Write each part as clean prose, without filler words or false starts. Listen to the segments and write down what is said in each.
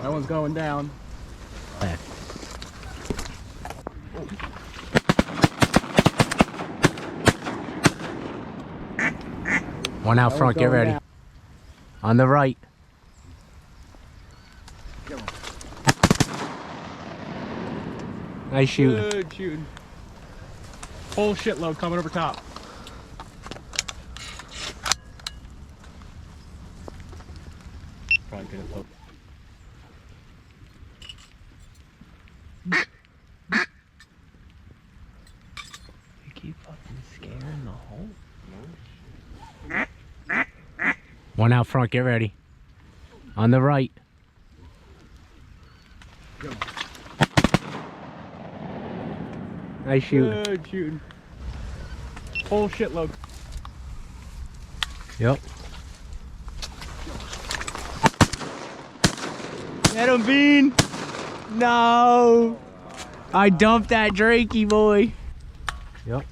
That one's going down. One out front, get ready. Down. On the right. Nice shooting. Good shooting. Whole shitload coming over top. Probably gonna poke. You keep fucking scaring the hole. One out front, get ready. On the right. Nice shooting. Good shooting. Whole shitload. Yep. Get him, Bean. No. I dumped that Drakey boy. Yep.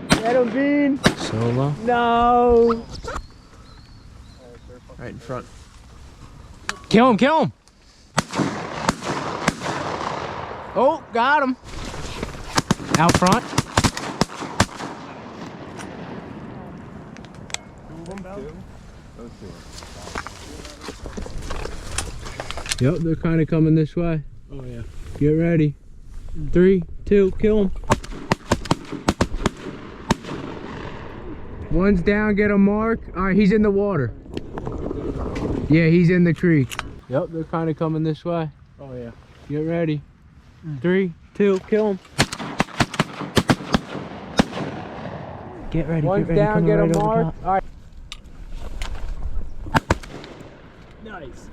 Get him, Bean. Solo. No. Right in front. Kill him, kill him. Oh, got him. Out front. Yep, they're kind of coming this way. Oh yeah. Get ready. 3, 2, kill him. One's down, get a mark. All right, he's in the water. Yeah, he's in the creek. Yep, they're kind of coming this way. Oh yeah. Get ready. 3, 2, kill him. Get ready, One's get ready. down, coming get a right over mark. top. All right. Nice.